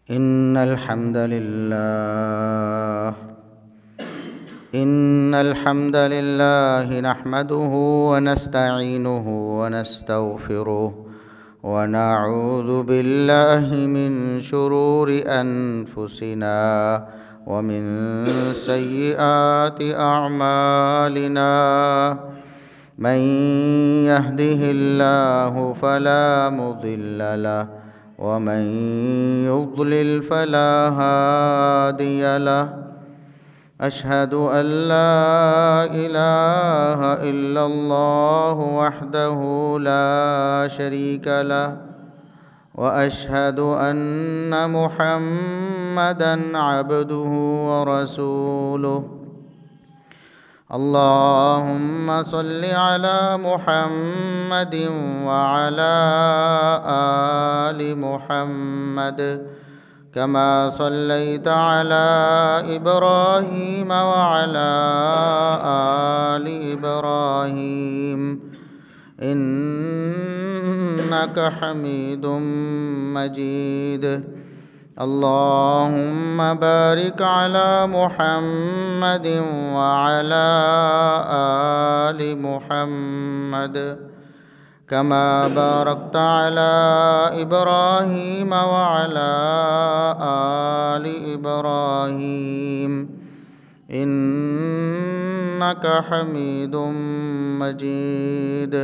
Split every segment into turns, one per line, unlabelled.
إن الحمد لله نحمده ونستعينه ونستغفره ونعوذ بالله من شرور أنفسنا ومن سيئات أعمالنا. من يهده الله فلا مضل له ومن يضلل فلا هادي له. أشهد أن لا إله إلا الله وحده لا شريك له وأشهد أن محمدًا عبده ورسوله. اللهم صل على محمد وعلى آل محمد كما صليت على إبراهيم وعلى آل إبراهيم إنك حميد مجيد. اللهم بارك على محمد وعلى آل محمد كما باركت على إبراهيم وعلى آل إبراهيم إنك حميد مجيد.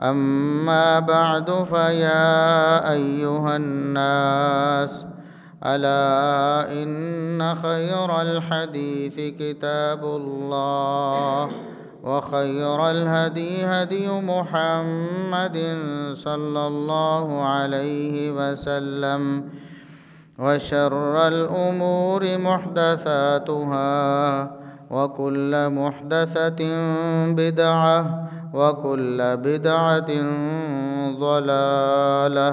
أما بعد فيا أيها الناس ألا إن خير الحديث كتاب الله وخير الهدي هدي محمد صلى الله عليه وسلم وشر الأمور محدثاتها وكل محدثة بدعة وكل بدعة ضلالة.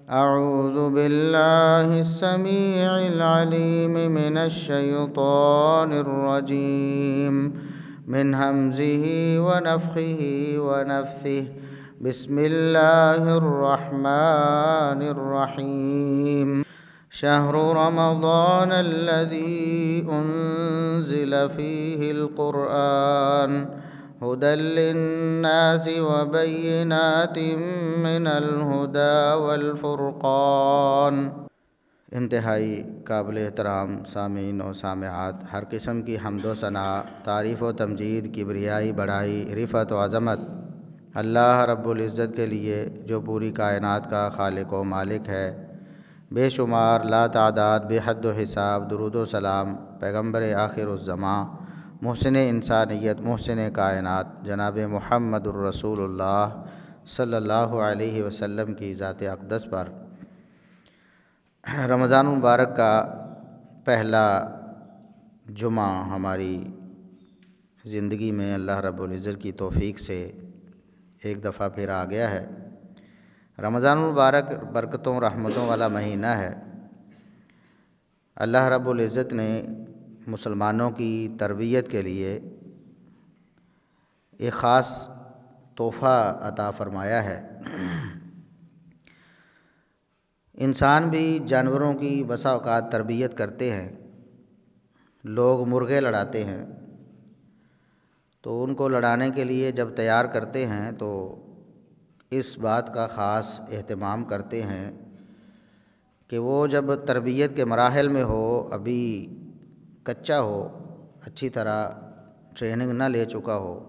أعوذ بالله السميع العليم من الشيطان الرجيم من همزه ونفخه ونفثه. بسم الله الرحمن الرحيم. شهر رمضان الذي أنزل فيه القرآن هدى للناس وبينات من الهدى والفرقان. انتہائی قابل احترام سامعین و سامعات، ہر قسم کی حمد و ثنا، تعریف و تمجید، کبریائی، بڑائی، رفعت و عظمت اللہ رب العزت کے لیے جو پوری کائنات کا خالق و مالک ہے. بے شمار لا تعداد بے حد و حساب درود و سلام پیغمبر آخر الزماں، محسن انسانیت، محسن کائنات جناب محمد الرسول اللہ صلی اللہ علیہ وسلم کی ذات اقدس پر. رمضان المبارک کا پہلا جمعہ ہماری زندگی میں اللہ رب العزت کی توفیق سے ایک دفعہ پھر آ گیا ہے. رمضان المبارک برکتوں رحمتوں والا مہینہ ہے. اللہ رب العزت نے مسلمانوں کی تربیت کے لیے ایک خاص تحفہ عطا فرمایا ہے. انسان بھی جانوروں کی بسا اوقات تربیت کرتے ہیں. لوگ مرغے لڑاتے ہیں تو ان کو لڑانے کے لیے جب تیار کرتے ہیں تو اس بات کا خاص اہتمام کرتے ہیں کہ وہ جب تربیت کے مراحل میں ہو، ابھی کچا ہو، اچھی طرح ٹریننگ نہ لے چکا ہو،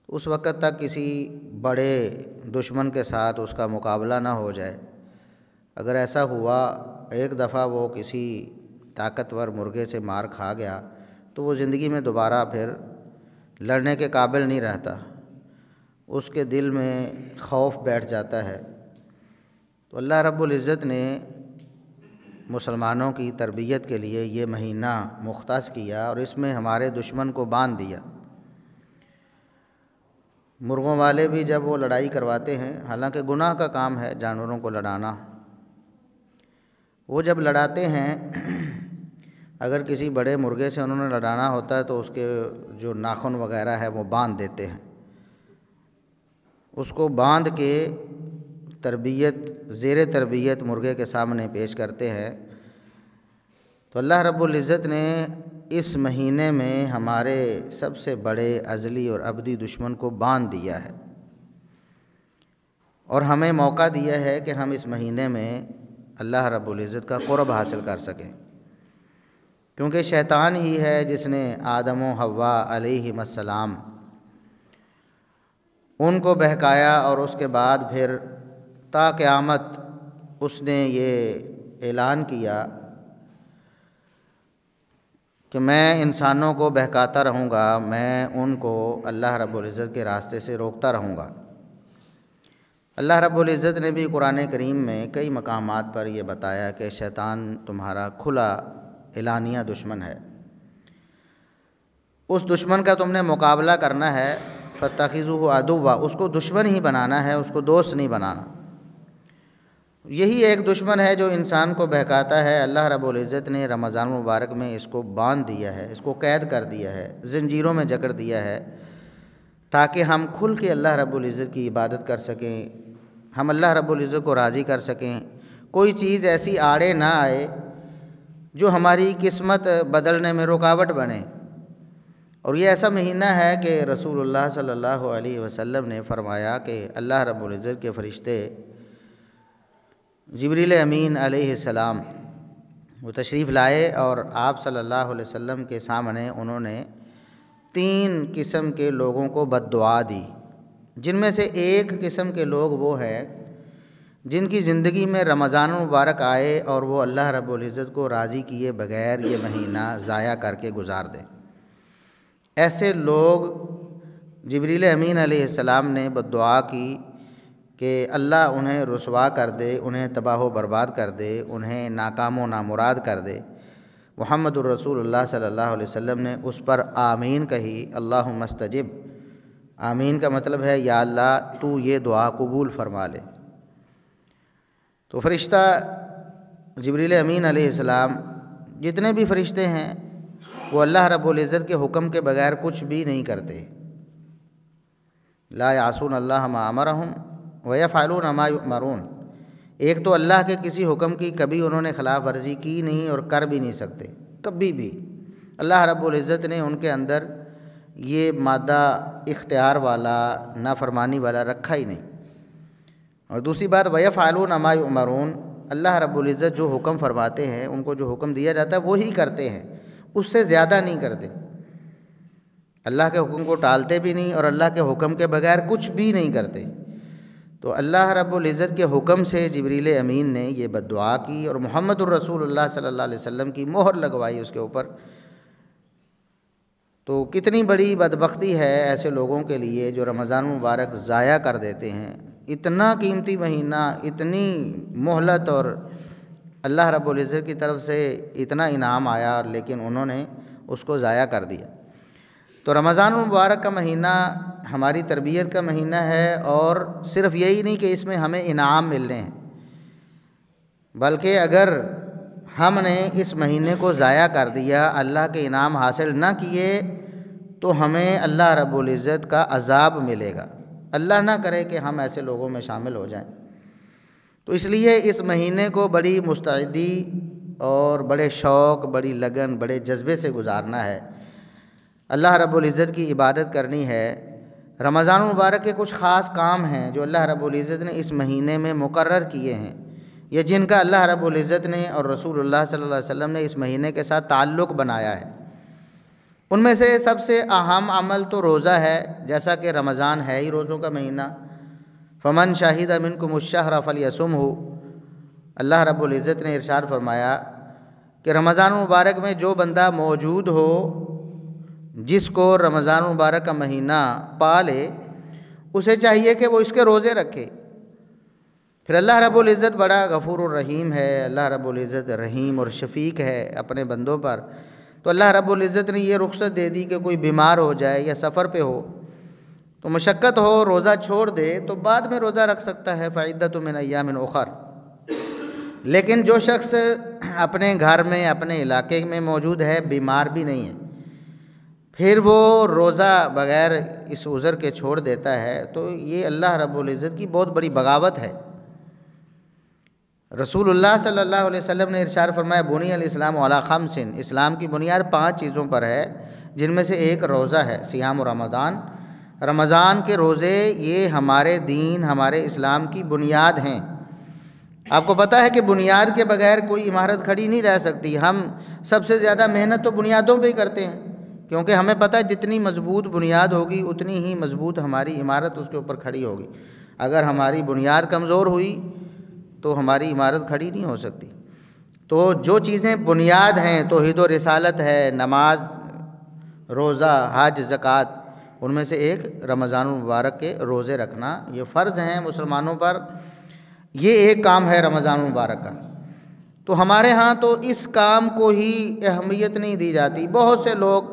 اس وقت تک کسی بڑے دشمن کے ساتھ اس کا مقابلہ نہ ہو جائے. اگر ایسا ہوا، ایک دفعہ وہ کسی طاقتور مرغے سے مار کھا گیا تو وہ زندگی میں دوبارہ پھر لڑنے کے قابل نہیں رہتا. اس کے دل میں خوف بیٹھ جاتا ہے. تو اللہ رب العزت نے مسلمانوں کی تربیت کے لیے یہ مہینہ مختص کیا اور اس میں ہمارے دشمن کو باندھ دیا. مرغوں والے بھی جب وہ لڑائی کرواتے ہیں، حالانکہ گناہ کا کام ہے جانوروں کو لڑانا، وہ جب لڑاتے ہیں اگر کسی بڑے مرغے سے انہوں نے لڑانا ہوتا ہے تو اس کے جو ناخن وغیرہ ہے وہ باندھ دیتے ہیں. اس کو باندھ کے تربیت زیر تربیت مرغے کے سامنے پیش کرتے ہیں، تو اللہ رب العزت نے اس مہینے میں ہمارے سب سے بڑے ازلی اور ابدی دشمن کو باندھ دیا ہے، اور ہمیں موقع دیا ہے کہ ہم اس مہینے میں اللہ رب العزت کا قرب حاصل کر سکیں، کیونکہ شیطان ہی ہے جس نے آدم و حوا علیہم السلام ان کو بہکایا، اور اس کے بعد پھر تا قیامت اس نے یہ اعلان کیا کہ میں انسانوں کو بہکاتا رہوں گا، میں ان کو اللہ رب العزت کے راستے سے روکتا رہوں گا۔ اللہ رب العزت نے بھی قرآن کریم میں کئی مقامات پر یہ بتایا کہ شیطان تمہارا کھلا اعلانیہ دشمن ہے، اس دشمن کا تم نے مقابلہ کرنا ہے، فاتخذوہ عدوا، اس کو دشمن ہی بنانا ہے، اس کو دوست نہیں بنانا۔ یہی ایک دشمن ہے جو انسان کو بہکاتا ہے۔ اللہ رب العزت نے رمضان مبارک میں اس کو باندھ دیا ہے، اس کو قید کر دیا ہے، زنجیروں میں جکڑ دیا ہے، تاکہ ہم کھل کے اللہ رب العزت کی عبادت کر سکیں، ہم اللہ رب العزت کو راضی کر سکیں، کوئی چیز ایسی آڑے نہ آئے جو ہماری قسمت بدلنے میں رکاوٹ بنے۔ اور یہ ایسا مہینہ ہے کہ رسول اللہ صلی اللہ علیہ وسلم نے فرمایا کہ اللہ رب العزت کے فرشتے جبریل امین علیہ السلام وہ تشریف لائے، اور آپ صلی اللہ علیہ وسلم کے سامنے انہوں نے 3 قسم کے لوگوں کو بد دعا دی، جن میں سے ایک قسم کے لوگ وہ ہیں جن کی زندگی میں رمضان مبارک آئے اور وہ اللہ رب العزت کو راضی کیے بغیر یہ مہینہ ضائع کر کے گزار دیں۔ ایسے لوگ جبریل امین علیہ السلام نے بد دعا کی کہ اللہ انہیں رسوا کر دے، انہیں تباہ و برباد کر دے، انہیں ناکام و نامراد کر دے۔ محمد الرسول اللہ صلی اللہ علیہ وسلم نے اس پر آمین کہی، اللہم استجب۔ آمین کا مطلب ہے یا اللہ تو یہ دعا قبول فرما لے۔ تو فرشتہ جبریل امین علیہ السلام، جتنے بھی فرشتے ہیں، وہ اللہ رب العزت کے حکم کے بغیر کچھ بھی نہیں کرتے۔ لا یعصون اللہ ما امرہم ویفعلون ما یؤمرون۔ ایک تو اللہ کے کسی حکم کی کبھی انہوں نے خلاف ورزی کی نہیں اور کر بھی نہیں سکتے، کبھی بھی۔ اللہ رب العزت نے ان کے اندر یہ مادہ اختیار والا، نافرمانی والا رکھا ہی نہیں۔ اور دوسری بات، ویفعلون ما یؤمرون، اللہ رب العزت جو حکم فرماتے ہیں، ان کو جو حکم دیا جاتا ہے وہی کرتے ہیں، اس سے زیادہ نہیں کرتے۔ اللہ کے حکم کو ٹالتے بھی نہیں اور اللہ کے حکم کے بغیر کچھ بھی نہیں کرتے۔ تو اللہ رب العزت کے حکم سے جبریل امین نے یہ بد دعا کی اور محمد الرسول اللہ صلی اللہ علیہ وسلم کی مہر لگوائی اس کے اوپر۔ تو کتنی بڑی بدبختی ہے ایسے لوگوں کے لیے جو رمضان مبارک ضائع کر دیتے ہیں۔ اتنا قیمتی مہینہ، اتنی مہلت اور اللہ رب العزت کی طرف سے اتنا انعام آیا، لیکن انہوں نے اس کو ضائع کر دیا۔ تو رمضان مبارک کا مہینہ ہماری تربیت کا مہینہ ہے، اور صرف یہی نہیں کہ اس میں ہمیں انعام ملنے ہیں، بلکہ اگر ہم نے اس مہینے کو ضائع کر دیا، اللہ کے انعام حاصل نہ کیے، تو ہمیں اللہ رب العزت کا عذاب ملے گا۔ اللہ نہ کرے کہ ہم ایسے لوگوں میں شامل ہو جائیں۔ تو اس لیے اس مہینے کو بڑی مستعدی اور بڑے شوق، بڑی لگن، بڑے جذبے سے گزارنا ہے، اللہ رب العزت کی عبادت کرنی ہے۔ رمضان مبارک کے کچھ خاص کام ہیں جو اللہ رب العزت نے اس مہینے میں مقرر کیے ہیں، یا جن کا اللہ رب العزت نے اور رسول اللہ صلی اللہ علیہ وسلم نے اس مہینے کے ساتھ تعلق بنایا ہے۔ ان میں سے سب سے اہم عمل تو روزہ ہے، جیسا کہ رمضان ہے ہی روزوں کا مہینہ۔ فمن شہد منکم الشہر فلیصمہ، اللہ رب العزت نے ارشاد فرمایا کہ رمضان مبارک میں جو بندہ موجود ہو، جس کو رمضان مبارک کا مہینہ پا لے، اسے چاہیے کہ وہ اس کے روزے رکھے۔ پھر اللہ رب العزت بڑا غفور الرحیم ہے، اللہ رب العزت رحیم اور شفیق ہے اپنے بندوں پر۔ تو اللہ رب العزت نے یہ رخصت دے دی کہ کوئی بیمار ہو جائے یا سفر پہ ہو تو مشقت ہو، روزہ چھوڑ دے تو بعد میں روزہ رکھ سکتا ہے، فعدۃ من ایام اخر۔ لیکن جو شخص اپنے گھر میں، اپنے علاقے میں موجود ہے، بیمار بھی نہیں ہے، پھر وہ روزہ بغیر اس عذر کے چھوڑ دیتا ہے، تو یہ اللہ رب العزت کی بہت بڑی بغاوت ہے۔ رسول اللہ صلی اللہ علیہ وسلم نے ارشاد فرمایا بنی الاسلام علی خمس، اسلام کی بنیاد 5 چیزوں پر ہے، جن میں سے ایک روزہ ہے، صیام و رمضان۔ رمضان کے روزے یہ ہمارے دین، ہمارے اسلام کی بنیاد ہیں۔ آپ کو پتہ ہے کہ بنیاد کے بغیر کوئی عمارت کھڑی نہیں رہ سکتی۔ ہم سب سے زیادہ محنت تو بنیادوں پہ ہی کرتے ہیں، کیونکہ ہمیں پتہ ہے جتنی مضبوط بنیاد ہوگی اتنی ہی مضبوط ہماری عمارت اس کے اوپر کھڑی ہوگی۔ اگر ہماری بنیاد کمزور ہوئی تو ہماری عمارت کھڑی نہیں ہو سکتی۔ تو جو چیزیں بنیاد ہیں، توحید و رسالت ہے، نماز، روزہ، حج، زکوٰۃ، ان میں سے ایک رمضان المبارک کے روزے رکھنا، یہ فرض ہیں مسلمانوں پر۔ یہ ایک کام ہے رمضان المبارک کا۔ تو ہمارے ہاں تو اس کام کو ہی اہمیت نہیں دی جاتی۔ بہت سے لوگ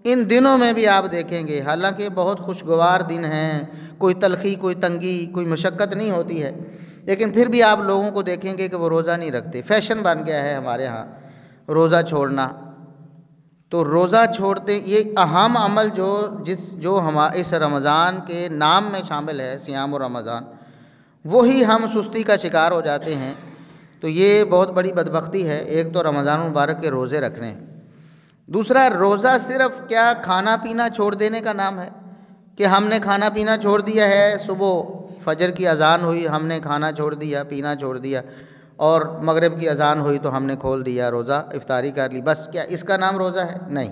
ان دنوں میں بھی آپ دیکھیں گے، حالانکہ بہت خوشگوار دن ہیں، کوئی تلخی، کوئی تنگی، کوئی مشقت نہیں ہوتی ہے، لیکن پھر بھی آپ لوگوں کو دیکھیں گے کہ وہ روزہ نہیں رکھتے۔ فیشن بن گیا ہے ہمارے ہاں روزہ چھوڑنا۔ تو روزہ چھوڑتے، یہ اہم عمل جو اس رمضان کے نام میں شامل ہے، صیام و رمضان، وہی ہم سستی کا شکار ہو جاتے ہیں۔ تو یہ بہت بڑی بدبختی ہے۔ ایک تو رمضان المبارک کے روزے رکھنے، دوسرا روزہ صرف کیا کھانا پینا چھوڑ دینے کا نام ہے کہ ہم نے کھانا پینا چھوڑ دیا ہے، صبح فجر کی اذان ہوئی ہم نے کھانا چھوڑ دیا، پینا چھوڑ دیا، اور مغرب کی اذان ہوئی تو ہم نے کھول دیا روزہ، افطاری کر لی، بس کیا اس کا نام روزہ ہے؟ نہیں۔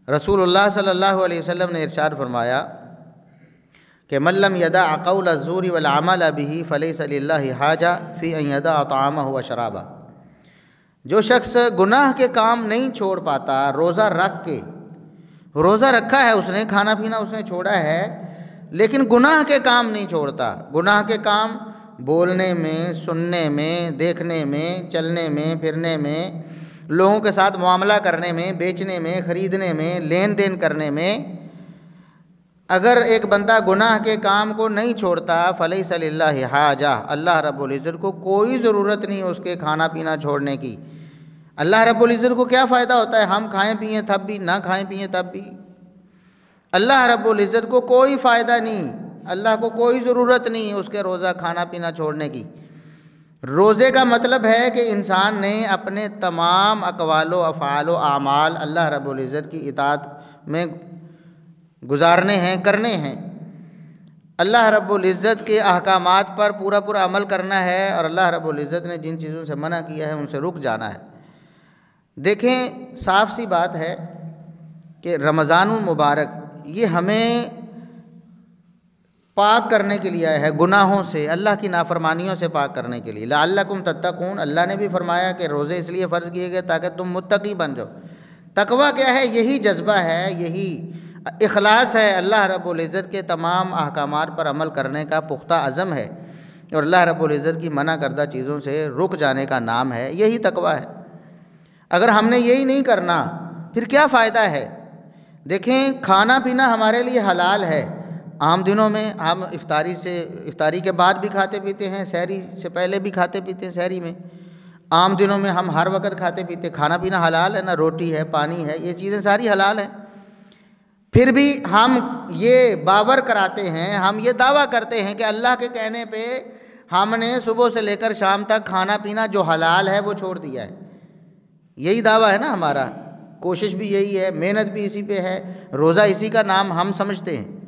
رسول اللہ صلی اللہ علیہ وسلم نے ارشاد فرمایا کہ من لم یدع قول الزور والعمل به فلیس للہ حاجہ فی ان یدع طعامہ وشرابہ۔ جو شخص گناہ کے کام نہیں چھوڑ پاتا روزہ رکھ کے، روزہ رکھا ہے اس نے، کھانا پینا اس نے چھوڑا ہے، لیکن گناہ کے کام نہیں چھوڑتا، گناہ کے کام بولنے میں، سننے میں، دیکھنے میں، چلنے میں، پھرنے میں، لوگوں کے ساتھ معاملہ کرنے میں، بیچنے میں، خریدنے میں، لین دین کرنے میں، اگر ایک بندہ گناہ کے کام کو نہیں چھوڑتا فلیس للہ حاجہ، اللہ رب العزت کو کوئی ضرورت نہیں اس کے کھانا پینا چھوڑنے کی۔ اللہ رب العزت کو کیا فائدہ ہوتا ہے ہم کھائیں پئیں تب بھی، نہ کھائیں پئیں تب بھی؟ اللہ رب العزت کو کوئی فائدہ نہیں، اللہ کو کوئی ضرورت نہیں اس کے روزہ کھانا پینا چھوڑنے کی۔ روزے کا مطلب ہے کہ انسان نے اپنے تمام اقوال و افعال و اعمال اللہ رب العزت کی اطاعت میں گزارنے ہیں، کرنے ہیں، اللہ رب العزت کے احکامات پر پورا پورا عمل کرنا ہے، اور اللہ رب العزت نے جن چیزوں سے منع کیا ہے ان سے رک جانا ہے۔ دیکھیں صاف سی بات ہے کہ رمضان المبارک یہ ہمیں پاک کرنے کے لیے ہے، گناہوں سے، اللہ کی نافرمانیوں سے پاک کرنے کے لیے۔ لعلکم تتقون، اللہ نے بھی فرمایا کہ روزے اس لیے فرض کیے گئے تاکہ تم متقی بن جاؤ۔ تقویٰ کیا ہے؟ یہی جذبہ ہے، یہی اخلاص ہے، اللہ رب العزت کے تمام احکامات پر عمل کرنے کا پختہ عزم ہے، اور اللہ رب العزت کی منع کردہ چیزوں سے رک جانے کا نام ہے، یہی تقویٰ ہے۔ اگر ہم نے یہی نہیں کرنا پھر کیا فائدہ ہے؟ دیکھیں کھانا پینا ہمارے لیے حلال ہے، عام دنوں میں ہم افطاری کے بعد بھی کھاتے پیتے ہیں، سحری سے پہلے بھی کھاتے پیتے ہیں، سحری میں، عام دنوں میں ہم ہر وقت کھاتے پیتے، کھانا پینا حلال ہے نا، روٹی ہے، پانی ہے، یہ چیزیں ساری حلال ہیں۔ پھر بھی ہم یہ باور کراتے ہیں، ہم یہ دعویٰ کرتے ہیں کہ اللہ کے کہنے پہ ہم نے صبح سے لے کر شام تک کھانا پینا جو حلال ہے وہ چھوڑ دیا ہے۔ یہی دعویٰ ہے نا ہمارا، کوشش بھی یہی ہے، محنت بھی اسی پہ ہے، روزہ اسی کا نام ہم سمجھتے ہیں۔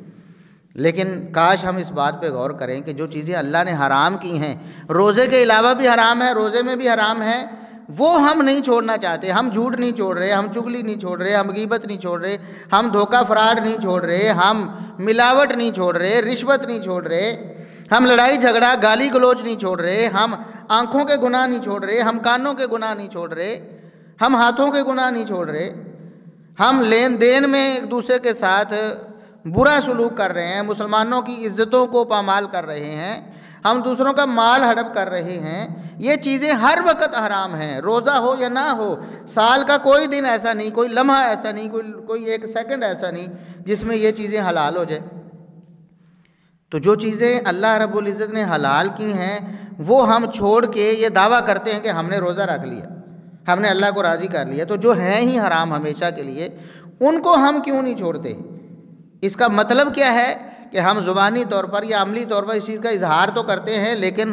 لیکن کاش ہم اس بات پہ غور کریں کہ جو چیزیں اللہ نے حرام کی ہیں، روزے کے علاوہ بھی حرام ہے، روزے میں بھی حرام ہے، وہ ہم نہیں چھوڑنا چاہتے۔ ہم جھوٹ نہیں چھوڑ رہے، ہم چغلی نہیں چھوڑ رہے، ہم غیبت نہیں چھوڑ رہے، ہم دھوکہ فراڈ نہیں چھوڑ رہے، ہم ملاوٹ نہیں چھوڑ رہے، رشوت نہیں چھوڑ رہے، ہم لڑائی جھگڑا گالی گلوچ نہیں چھوڑ رہے، ہم آنکھوں کے گناہ نہیں چھوڑ رہے، ہم کانوں کے گناہ نہیں چھوڑ رہے، ہم ہاتھوں کے گناہ نہیں چھوڑ رہے، ہم لین دین میں ایک دوسرے کے ساتھ برا سلوک کر رہے ہیں، مسلمانوں کی عزتوں کو پامال کر رہے ہیں، ہم دوسروں کا مال ہڑپ کر رہے ہیں، یہ چیزیں ہر وقت حرام ہیں، روزہ ہو یا نہ ہو، سال کا کوئی دن ایسا نہیں، کوئی لمحہ ایسا نہیں، کوئی ایک سیکنڈ ایسا نہیں جس میں یہ چیزیں حلال ہو جائے۔ تو جو چیزیں اللہ رب العزت نے حلال کی ہیں وہ ہم چھوڑ کے یہ دعویٰ کرتے ہیں کہ ہم نے روزہ رکھ لیا، ہم نے اللہ کو راضی کر لیا، تو جو ہیں ہی حرام ہمیشہ کے لیے ان کو ہم کیوں نہیں چھوڑتے؟ اس کا مطلب کیا ہے کہ ہم زبانی طور پر یا عملی طور پر اس چیز کا اظہار تو کرتے ہیں، لیکن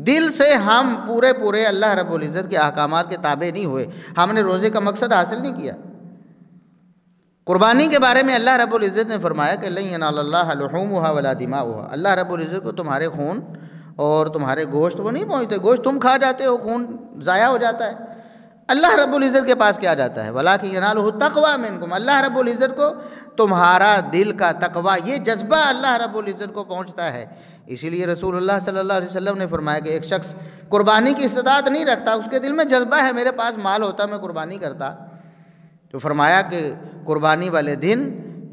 دل سے ہم پورے اللہ رب العزت کے احکامات کے تابع نہیں ہوئے، ہم نے روزے کا مقصد حاصل نہیں کیا۔ قربانی کے بارے میں اللہ رب العزت نے فرمایا کہ لن ینال اللہ لحومھا ولا دماؤھا، اللہ رب العزت کو تمہارے خون اور تمہارے گوشت وہ نہیں پہنچتے، گوشت تم کھا جاتے ہو، خون ضائع ہو جاتا ہے، اللہ رب العزت کے پاس کیا جاتا ہے؟ ولاکن ینالہ التقوی منکم، اللہ رب العزت کو تمہارا دل کا تقوی، یہ جذبہ اللہ رب العزت کو پہنچتا ہے۔ اسی لیے رسول اللہ صلی اللہ علیہ وسلم نے فرمایا کہ ایک شخص قربانی کی استطاعت نہیں رکھتا، اس کے دل میں جذبہ ہے میرے پاس مال ہوتا میں قربانی کرتا، تو فرمایا کہ قربانی والے دن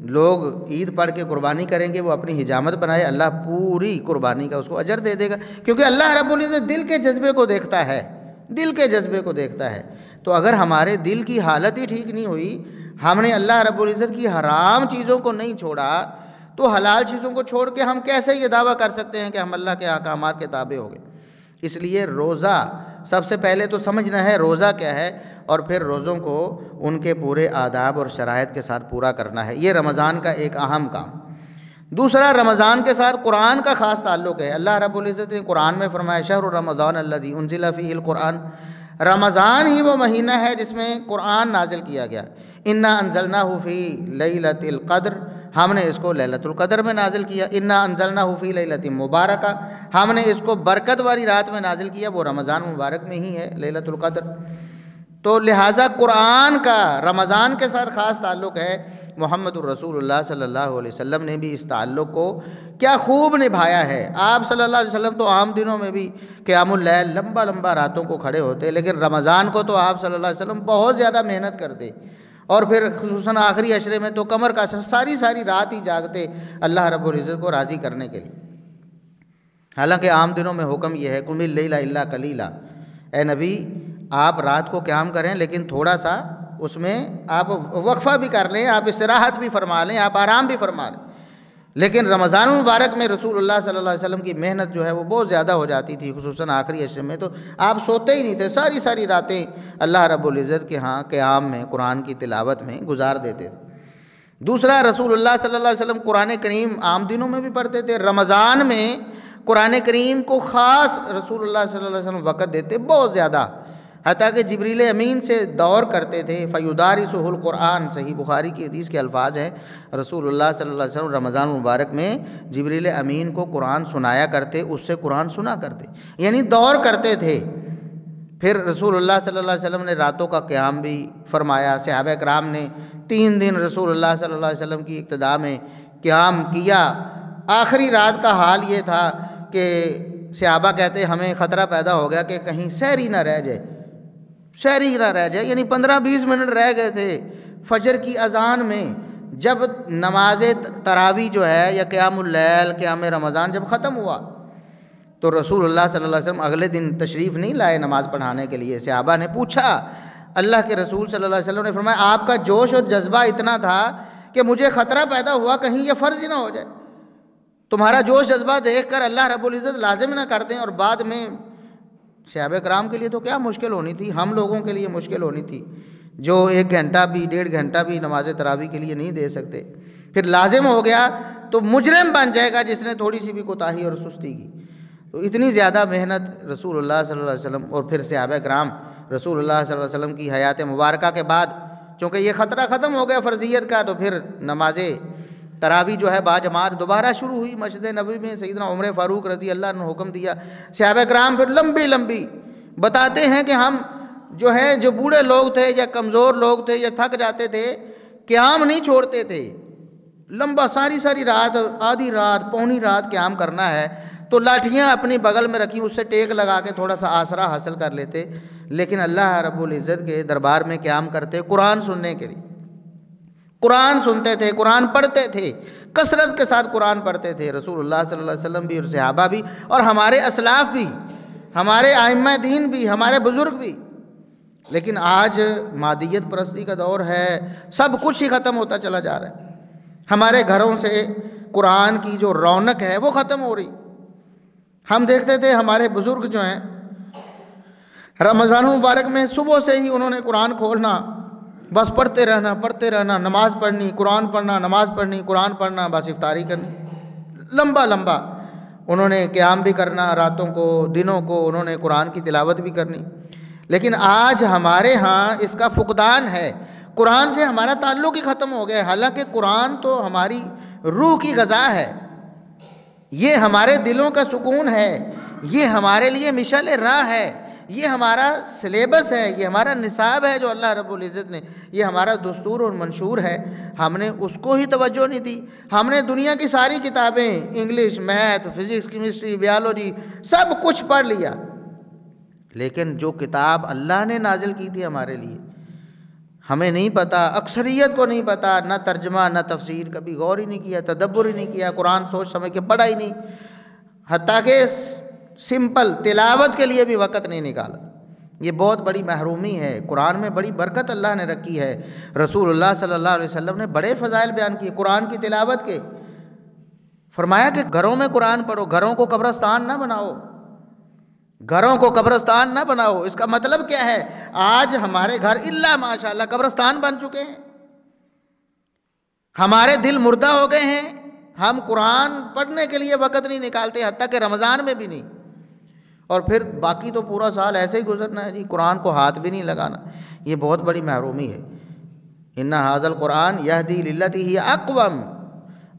لوگ عید پڑھ کے قربانی کریں گے، وہ اپنی حجامت بنائے، اللہ پوری قربانی کا اس کو اجر دے دے گا، کیونکہ اللہ رب العزت دل کے جذبے کو دیکھتا ہے، دل کے جذبے کو دیکھتا ہے۔ تو اگر ہمارے دل کی حالت ہی ٹھیک نہیں ہوئی، ہم نے اللہ رب العزت کی حرام چیزوں کو نہیں چھوڑا، تو حلال چیزوں کو چھوڑ کے ہم کیسے یہ دعویٰ کر سکتے ہیں کہ ہم اللہ کے احکامات کے تابع ہو گئے؟ اس لیے روزہ سب سے پہلے تو سمجھنا ہے روزہ کیا ہے، اور پھر روزوں کو ان کے پورے آداب اور شرائط کے ساتھ پورا کرنا ہے، یہ رمضان کا ایک اہم کام۔ دوسرا، رمضان کے ساتھ قرآن کا خاص تعلق ہے۔ اللہ رب العزت نے قرآن میں فرمایا شہر رمضان الذی انزل فیہ القرآن، رمضان ہی وہ مہینہ ہے جس میں قرآن نازل کیا گیا۔ انا انزلناہ فی لیلۃ القدر، ہم نے اس کو لیلۃ القدر میں نازل کیا۔ انا انزلناہ فی لیلۃ مبارکہ، ہم نے اس کو برکت والی رات میں نازل کیا، وہ رمضان مبارک میں ہی ہے لیلۃ القدر۔ تو لہٰذا قرآن کا رمضان کے ساتھ خاص تعلق ہے۔ محمد الرسول اللہ صلی اللہ علیہ وسلم نے بھی اس تعلق کو کیا خوب نبھایا ہے۔ آپ صلی اللہ علیہ وسلم تو عام دنوں میں بھی قیام اللیل لمبا راتوں کو کھڑے ہوتے، لیکن رمضان کو تو آپ صلی اللہ علیہ وسلم بہت زیادہ محنت کرتے، اور پھر خصوصاً آخری عشرے میں تو کمر کا ساری رات ہی جاگتے اللہ رب العزت کو راضی کرنے کے لیے۔ حالانکہ عام دنوں میں حکم یہ ہے قم اللیل الا قلیلا، اے نبی آپ رات کو قیام کریں، لیکن تھوڑا سا اس میں آپ وقفہ بھی کر لیں، آپ استراحت بھی فرما لیں، آپ آرام بھی فرما لیں۔ لیکن رمضان المبارک میں رسول اللہ صلی اللہ علیہ وسلم کی محنت جو ہے وہ بہت زیادہ ہو جاتی تھی، خصوصاً آخری عشرے میں تو آپ سوتے ہی نہیں تھے، ساری راتیں اللہ رب العزت کے ہاں قیام میں، قرآن کی تلاوت میں گزار دیتے تھے۔ دوسرا، رسول اللہ صلی اللہ علیہ وسلم قرآن کریم عام دنوں میں بھی پڑھتے تھے، رمضان میں قرآن کریم کو خاص رسول اللہ صلی اللہ علیہ وسلم وقت دیتے بہت زیادہ، حتیٰ کہ جبریل امین سے دور کرتے تھے۔ فیدارسہ القرآن، صحیح بخاری کی حدیث کے الفاظ ہیں، رسول اللہ صلی اللہ علیہ وسلم رمضان مبارک میں جبریل امین کو قرآن سنایا کرتے، اس سے قرآن سنا کرتے، یعنی دور کرتے تھے۔ پھر رسول اللہ صلی اللہ علیہ وسلم نے راتوں کا قیام بھی فرمایا، صحابہ کرام نے 3 دن رسول اللہ صلی اللہ علیہ وسلم کی اقتداء میں قیام کیا۔ آخری رات کا حال یہ تھا کہ صحابہ کہتے ہمیں خطرہ پیدا ہو گیا کہ کہیں سحری نہ رہ جائے، یعنی 15-20 منٹ رہ گئے تھے فجر کی اذان میں، جب نماز تراویح جو ہے یا قیام اللیل، قیام رمضان جب ختم ہوا تو رسول اللہ صلی اللہ علیہ وسلم اگلے دن تشریف نہیں لائے نماز پڑھانے کے لیے۔ صحابہ نے پوچھا، اللہ کے رسول صلی اللہ علیہ وسلم نے فرمایا آپ کا جوش اور جذبہ اتنا تھا کہ مجھے خطرہ پیدا ہوا کہیں یہ فرض نہ ہو جائے۔ تمہارا جوش جذبہ دیکھ کر اللہ رب العزت لازم نہ کر دیں، اور بعد میں صحابہ کرام کے لیے تو کیا مشکل ہونی تھی، ہم لوگوں کے لیے مشکل ہونی تھی جو 1 گھنٹہ بھی 1.5 گھنٹہ بھی نماز تراویح کے لیے نہیں دے سکتے۔ پھر لازم ہو گیا تو مجرم بن جائے گا جس نے تھوڑی سی بھی کوتاہی اور سستی کی۔ تو اتنی زیادہ محنت رسول اللہ صلی اللہ علیہ وسلم اور پھر صحابہ کرام رسول اللہ صلی اللہ علیہ وسلم کی حیات مبارکہ کے بعد، چونکہ یہ خطرہ ختم ہو گیا فرضیت کا، تو پھر نماز تراویح جو ہے باجماعت دوبارہ شروع ہوئی مسجد نبوی میں۔ سیدنا عمر فاروق رضی اللہ عنہ نے حکم دیا، صحابہ کرام پھر لمبی بتاتے ہیں کہ ہم جو بوڑھے لوگ تھے یا کمزور لوگ تھے یا تھک جاتے تھے، قیام نہیں چھوڑتے تھے، لمبا ساری رات، آدھی رات، پونی رات قیام کرنا ہے تو لاٹھیاں اپنی بغل میں رکھی، اس سے ٹیک لگا کے تھوڑا سا آسرا حاصل کر لیتے، لیکن اللہ رب العزت کے دربار میں قیام کرتے قرآن سننے کے لیے۔ قرآن سنتے تھے، قرآن پڑھتے تھے، کثرت کے ساتھ قرآن پڑھتے تھے رسول اللہ صلی اللہ علیہ وسلم بھی اور صحابہ بھی، اور ہمارے اسلاف بھی، ہمارے ائمہ دین بھی، ہمارے بزرگ بھی۔ لیکن آج مادیت پرستی کا دور ہے، سب کچھ ہی ختم ہوتا چلا جا رہا ہے، ہمارے گھروں سے قرآن کی جو رونق ہے وہ ختم ہو رہی۔ ہم دیکھتے تھے ہمارے بزرگ جو ہیں رمضان مبارک میں صبح سے ہی انہوں نے قرآن کھولنا، بس پڑھتے رہنا، نماز پڑھنی، قرآن پڑھنا، نماز پڑھنی، قرآن پڑھنا، بس افطاری کرنی۔ لمبا لمبا انہوں نے قیام بھی کرنا، راتوں کو دنوں کو انہوں نے قرآن کی تلاوت بھی کرنی. لیکن آج ہمارے ہاں اس کا فقدان ہے، قرآن سے ہمارا تعلق ہی ختم ہو گیا. حالانکہ قرآن تو ہماری روح کی غذا ہے، یہ ہمارے دلوں کا سکون ہے، یہ ہمارے لیے مشعل راہ ہے، یہ ہمارا سلیبس ہے، یہ ہمارا نصاب ہے جو اللہ رب العزت نے، یہ ہمارا دستور اور منشور ہے. ہم نے اس کو ہی توجہ نہیں دی. ہم نے دنیا کی ساری کتابیں، English, math, physics, chemistry, biology, سب کچھ پڑھ لیا، لیکن جو کتاب اللہ نے نازل کی تھی ہمارے لیے ہمیں نہیں پتہ، اکثریت کو نہیں پتہ، نہ ترجمہ نہ تفسیر، کبھی غور ہی نہیں کیا، تدبر ہی نہیں کیا، قرآن سوچ سمجھ کے پڑھا ہی نہیں، حتیٰ کہ سمپل تلاوت کے لیے بھی وقت نہیں نکالا. یہ بہت بڑی محرومی ہے. قرآن میں بڑی برکت اللہ نے رکھی ہے. رسول اللہ صلی اللہ علیہ وسلم نے بڑے فضائل بیان کیے قرآن کی تلاوت کے. فرمایا کہ گھروں میں قرآن پڑھو، گھروں کو قبرستان نہ بناؤ، گھروں کو قبرستان نہ بناؤ. اس کا مطلب کیا ہے؟ آج ہمارے گھر الا ماشاءاللہ قبرستان بن چکے ہیں، ہمارے دل مردہ ہو گئے ہیں. ہم قرآن پڑھنے کے لیے وقت نہیں نکالتے، حتیٰ کہ رمضان میں بھی نہیں، اور پھر باقی تو پورا سال ایسے ہی گزرنا ہے جی، قرآن کو ہاتھ بھی نہیں لگانا. یہ بہت بڑی محرومی ہے. ان ھذا القرآن یہدی للتی ہی اقوم.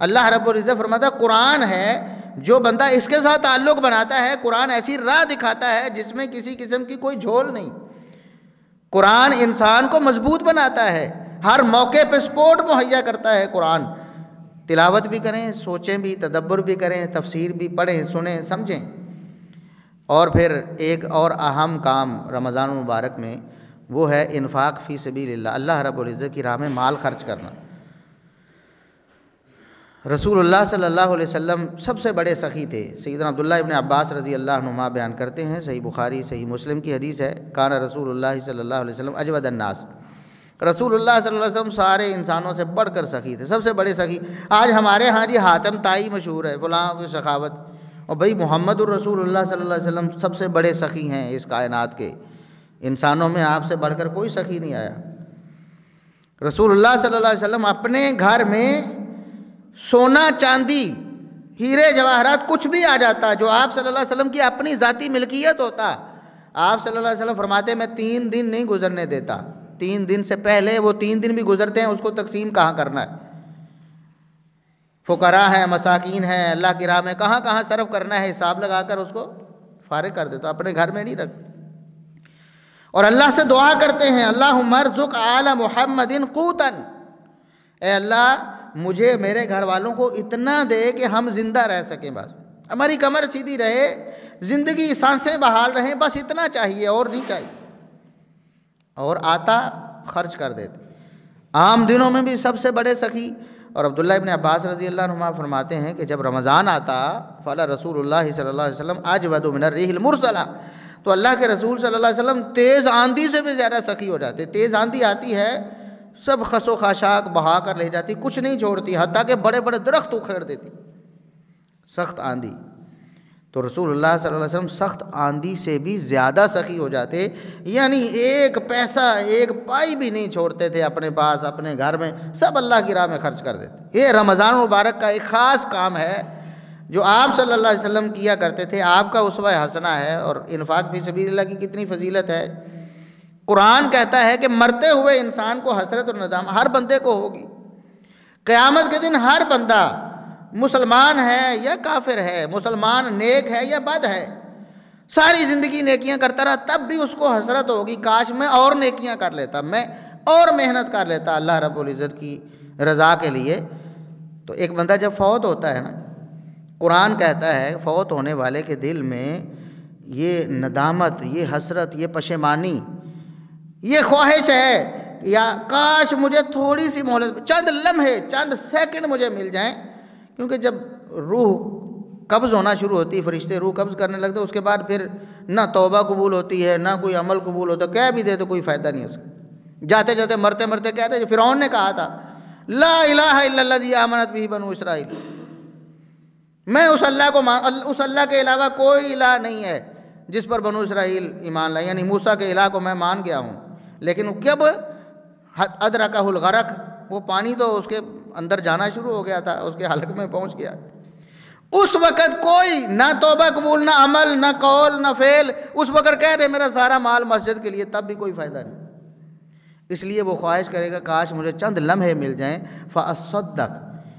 اللہ رب العزت فرماتا ہے قرآن ہے، جو بندہ اس کے ساتھ تعلق بناتا ہے، قرآن ایسی راہ دکھاتا ہے جس میں کسی قسم کی کوئی جھول نہیں. قرآن انسان کو مضبوط بناتا ہے، ہر موقع پہ سپورٹ مہیا کرتا ہے. قرآن تلاوت بھی کریں، سوچیں بھی، تدبر بھی کریں، تفسیر بھی پڑھیں، سنیں، سمجھیں. اور پھر ایک اور اہم کام رمضان المبارک میں وہ ہے انفاق فی سبیل اللہ، اللہ رب العزت کی راہ میں مال خرچ کرنا. رسول اللہ صلی اللہ علیہ وسلم سب سے بڑے سخی تھے. سیدنا عبداللہ ابن عباس رضی اللہ عنہما بیان کرتے ہیں، صحیح بخاری صحیح مسلم کی حدیث ہے، کان رسول اللہ صلی اللہ علیہ وسلم اجود الناس. رسول اللہ صلی اللہ علیہ وسلم سارے انسانوں سے بڑھ کر سخی تھے، سب سے بڑے سخی. آج ہمارے ہاں جی حاتم تائی مشہور ہے، فلاں کی سخاوت، اور بھئی محمد الرسول اللہ صلی اللہ علیہ وسلم سب سے بڑے سخی ہیں اس کائنات کے. انسانوں میں آپ سے بڑھ کر کوئی سخی نہیں آیا. رسول اللہ صلی اللہ علیہ وسلم اپنے گھر میں سونا چاندی ہیرے جواہرات کچھ بھی آ جاتا جو آپ صلی اللہ علیہ وسلم کی اپنی ذاتی ملکیت ہوتا، آپ صلی اللہ علیہ وسلم فرماتے میں 3 دن نہیں گزرنے دیتا. 3 دن سے پہلے وہ 3 دن بھی گزرتے ہیں، اس کو تقسیم کہاں کرنا ہے، فقراء ہیں، مساکین ہیں، اللہ کی راہ میں کہاں کہاں صرف کرنا ہے، حساب لگا کر اس کو فارغ کر دیتا، اپنے گھر میں نہیں رکھتے. اور اللہ سے دعا کرتے ہیں اللہم ارزق آل محمد قوتا، اے اللہ مجھے میرے گھر والوں کو اتنا دے کہ ہم زندہ رہ سکیں، بس ہماری کمر سیدھی رہے، زندگی سانسیں بحال رہیں، بس اتنا چاہیے اور نہیں چاہیے. اور آتا خرچ کر دیتے. عام دنوں میں بھی سب سے بڑے سخی. اور عبداللہ ابن عباس رضی اللہ عنہما فرماتے ہیں کہ جب رمضان آتا فلا رسول اللہ صلی اللہ علیہ وسلم اجود من الريح المرسلہ، تو اللہ کے رسول صلی اللہ علیہ وسلم تیز آندھی سے بھی زیادہ سخی ہو جاتے. تیز آندھی آتی ہے، سب خس و خاشاک بہا کر لے جاتی، کچھ نہیں چھوڑتی، حتیٰ کہ بڑے بڑے درخت اکھیڑ دیتی، سخت آندھی. تو رسول اللہ صلی اللہ علیہ وسلم سخت آندھی سے بھی زیادہ سخی ہو جاتے، یعنی ایک پیسہ ایک پائی بھی نہیں چھوڑتے تھے اپنے پاس، اپنے گھر میں، سب اللہ کی راہ میں خرچ کر دیتے. یہ رمضان مبارک کا ایک خاص کام ہے جو آپ صلی اللہ علیہ وسلم کیا کرتے تھے، آپ کا اسوہ حسنہ ہے. اور انفاق فی سبیل اللہ کی کتنی فضیلت ہے. قرآن کہتا ہے کہ مرتے ہوئے انسان کو حسرت اور ندامت ہر بندے کو ہوگی. قیامت کے دن ہر بندہ مسلمان ہے یا کافر ہے، مسلمان نیک ہے یا بد ہے، ساری زندگی نیکیاں کرتا رہا، تب بھی اس کو حسرت ہوگی کاش میں اور نیکیاں کر لیتا، میں اور محنت کر لیتا اللہ رب العزت کی رضا کے لیے. تو ایک بندہ جب فوت ہوتا ہے نا، قرآن کہتا ہے فوت ہونے والے کے دل میں یہ ندامت، یہ حسرت، یہ پشیمانی، یہ خواہش ہے یا کاش مجھے تھوڑی سی مہلت، چند لمحے، چند سیکنڈ مجھے مل جائیں. کیونکہ جب روح قبض ہونا شروع ہوتی، فرشتے روح قبض کرنے لگتے، اس کے بعد پھر نہ توبہ قبول ہوتی ہے، نہ کوئی عمل قبول ہوتا. کہہ بھی دے تو کوئی فائدہ نہیں ہو سکتا. جاتے جاتے مرتے مرتے کہتے ہیں، فرعون نے کہا تھا لا الہ الا الذی آمنت بہ بنو اسرائیل، میں اس اللہ کو اس اللہ کے علاوہ کوئی الہ نہیں ہے جس پر بنو اسرائیل ایمان لائے، یعنی موسیٰ کے الہ کو میں مان گیا ہوں. لیکن جب ادرکہ الغرق، وہ پانی تو اس کے اندر جانا شروع ہو گیا تھا، اس کے حلق میں پہنچ گیا. اس وقت کوئی نہ توبہ قبول، نہ عمل، نہ قول، نہ فعل، اس وقت کہہ دے میرا سارا مال مسجد کے لیے، تب بھی کوئی فائدہ نہیں۔ اس لیے وہ خواہش کرے گا کاش مجھے چند لمحے مل جائیں فاصدق،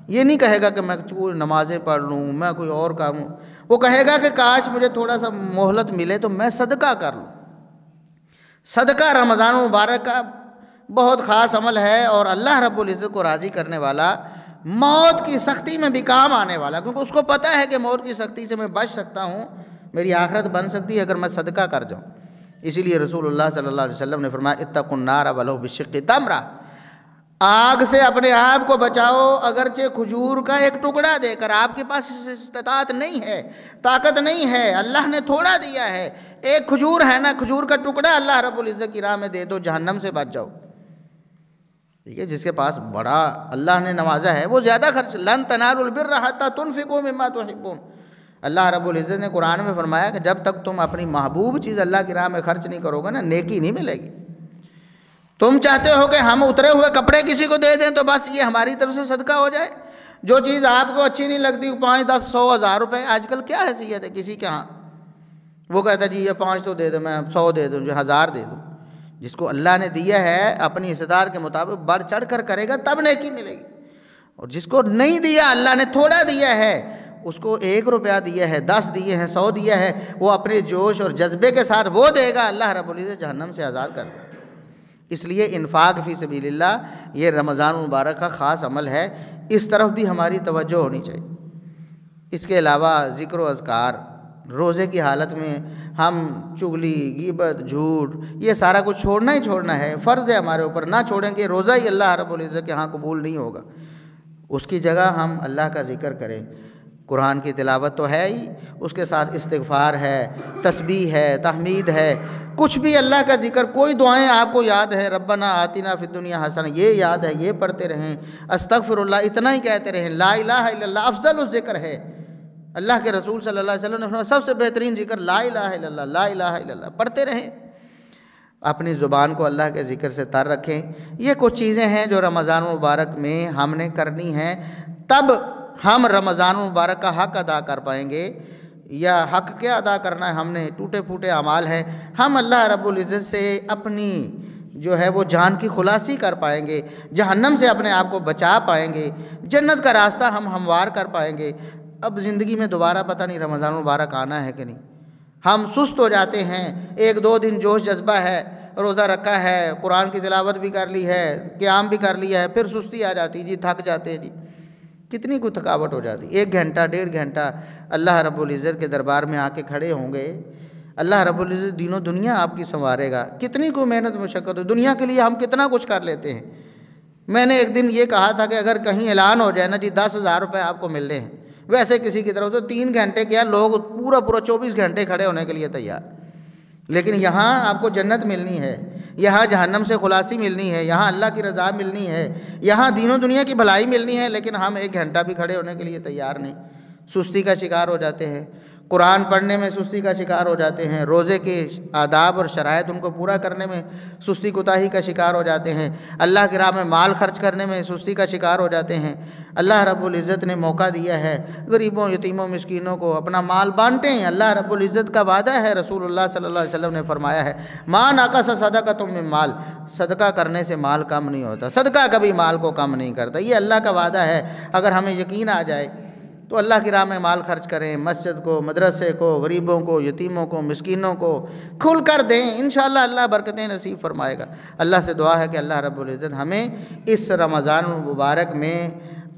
یہ نہیں کہے گا کہ میں نمازیں پڑھ لوں، میں کوئی اور کام، وہ کہے گا کہ کاش مجھے تھوڑا سا مہلت ملے تو میں صدقہ کر لوں۔ صدقہ رمضان المبارک کا بہت خاص عمل ہے، اور اللہ رب العزت کو راضی کرنے والا، موت کی سختی میں بھی کام آنے والا، کیونکہ اس کو پتہ ہے کہ موت کی سختی سے میں بچ سکتا ہوں، میری آخرت بن سکتی ہے اگر میں صدقہ کر جاؤں۔ اسی لیے رسول اللہ صلی اللہ علیہ وسلم نے فرمایا اتقوا النار ولو بشق تمرہ، آگ سے اپنے آپ کو بچاؤ اگرچہ کھجور کا ایک ٹکڑا دے کر۔ آپ کے پاس استطاعت نہیں ہے، طاقت نہیں ہے، اللہ نے تھوڑا دیا ہے، ایک کھجور ہے نا، کھجور کا ٹکڑا اللہ رب العزت کی راہ میں دے دو، جہنم سے بچ جاؤ۔ ٹھیک ہے، جس کے پاس بڑا اللہ نے نوازا ہے وہ زیادہ خرچ، لن تنالوا البر حتی تنفقوا مما تحبون، اللہ رب العزت نے قرآن میں فرمایا کہ جب تک تم اپنی محبوب چیز اللہ کی راہ میں خرچ نہیں کرو گے نا، نیکی نہیں ملے گی۔ تم چاہتے ہو کہ ہم اترے ہوئے کپڑے کسی کو دے دیں تو بس یہ ہماری طرف سے صدقہ ہو جائے، جو چیز آپ کو اچھی نہیں لگتی 5، 10، 100، 1000 روپے، آج کل کیا حیثیت ہے کسی کے ہاں، وہ کہتا ہے جی یہ 500 دے دو، میں 100 دے دوں، جو 1000 دے دوں۔ جس کو اللہ نے دیا ہے اپنی استطاعت کے مطابق بڑھ چڑھ کر کرے گا تب نیکی ملے گی، اور جس کو نہیں دیا، اللہ نے تھوڑا دیا ہے، اس کو 1 روپیہ دیا ہے، 10 دیے ہیں، 100 دیا ہے، وہ اپنے جوش اور جذبے کے ساتھ وہ دے گا، اللہ رب العزت جہنم سے آزاد کر دے گا۔ اس لیے انفاق فی سبیل اللہ یہ رمضان المبارک کا خاص عمل ہے، اس طرف بھی ہماری توجہ ہونی چاہیے۔ اس کے علاوہ ذکر و اذکار، روزے کی حالت میں ہم چغلی، غیبت، جھوٹ، یہ سارا کچھ چھوڑنا ہی چھوڑنا ہے، فرض ہے ہمارے اوپر، نہ چھوڑیں گے روزہ ہی اللہ رب العزت کے ہاں قبول نہیں ہوگا۔ اس کی جگہ ہم اللہ کا ذکر کریں، قرآن کی تلاوت تو ہے ہی، اس کے ساتھ استغفار ہے، تسبیح ہے، تحمید ہے، کچھ بھی اللہ کا ذکر، کوئی دعائیں آپ کو یاد ہے، ربنا آتنا فی الدنیا حسنہ، یہ یاد ہے، یہ پڑھتے رہیں، استغفر اللہ اتنا ہی کہتے رہیں، لا الہ الا اللہ افضل الذکر ہے، اللہ کے رسول صلی اللہ علیہ وسلم نے فرمایا سب سے بہترین ذکر لا الہ الا اللہ، لا الہ الا اللہ، پڑھتے رہیں، اپنی زبان کو اللہ کے ذکر سے تر رکھیں۔ یہ کچھ چیزیں ہیں جو رمضان المبارک میں ہم نے کرنی ہیں، تب ہم رمضان المبارک کا حق ادا کر پائیں گے۔ یا حق کیا ادا کرنا ہے، ہم نے ٹوٹے پھوٹے اعمال ہیں، ہم اللہ رب العزت سے اپنی جو ہے وہ جان کی خلاصی کر پائیں گے، جہنم سے اپنے آپ کو بچا پائیں گے، جنت کا راستہ ہم ہموار کر پائیں گے۔ اب زندگی میں دوبارہ پتہ نہیں رمضان المبارک آنا ہے کہ نہیں، ہم سست ہو جاتے ہیں، 1-2 دن جوش جذبہ ہے، روزہ رکھا ہے، قرآن کی تلاوت بھی کر لی ہے، قیام بھی کر لیا ہے، پھر سستی آ جاتی، جی تھک جاتے ہیں، جی کتنی کوئی تھکاوٹ ہو جاتی، 1 گھنٹہ 1.5 گھنٹہ اللہ رب العزت کے دربار میں آ کے کھڑے ہوں گے، اللہ رب العزت دین و دنیا آپ کی سنوارے گا، کتنی کوئی محنت مشقت ہو، دنیا کے لیے ہم کتنا کچھ کر لیتے ہیں۔ میں نے ایک دن یہ کہا تھا کہ اگر کہیں اعلان ہو جائے نا جی 10,000 روپے آپ کو مل رہے ہیں، ویسے کسی کی طرف تو 3 گھنٹے کیا لوگ پورا 24 گھنٹے کھڑے ہونے کے لیے تیار، لیکن یہاں آپ کو جنت ملنی ہے، یہاں جہنم سے خلاصی ملنی ہے، یہاں اللہ کی رضا ملنی ہے، یہاں دین و دنیا کی بھلائی ملنی ہے، لیکن ہم 1 گھنٹہ بھی کھڑے ہونے کے لیے تیار نہیں، سستی کا شکار ہو جاتے ہیں، قرآن پڑھنے میں سستی کا شکار ہو جاتے ہیں، روزے کے آداب اور شرائط ان کو پورا کرنے میں سستی کوتاہی کا شکار ہو جاتے ہیں، اللہ کی راہ میں مال خرچ کرنے میں سستی کا شکار ہو جاتے ہیں۔ اللہ رب العزت نے موقع دیا ہے، غریبوں، یتیموں، مسکینوں کو اپنا مال بانٹیں، اللہ رب العزت کا وعدہ ہے، رسول اللہ صلی اللہ علیہ وسلم نے فرمایا ہے ما نقص صدقۃ من مال، صدقہ کرنے سے مال کم نہیں ہوتا، صدقہ کبھی مال کو کم نہیں کرتا، یہ اللہ کا وعدہ ہے۔ اگر ہمیں یقین آ جائے تو اللہ کی راہ میں مال خرچ کریں، مسجد کو، مدرسے کو، غریبوں کو، یتیموں کو، مسکینوں کو کھل کر دیں، انشاءاللہ اللہ برکتیں نصیب فرمائے گا۔ اللہ سے دعا ہے کہ اللہ رب العزت ہمیں اس رمضان المبارک میں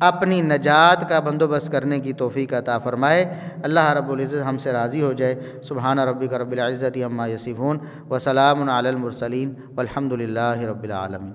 اپنی نجات کا بندوبست کرنے کی توفیق عطا فرمائے، اللہ رب العزت ہم سے راضی ہو جائے۔ سبحان ربک رب العزت عما یصفون وسلام علی المرسلین والحمد للہ رب العالمین۔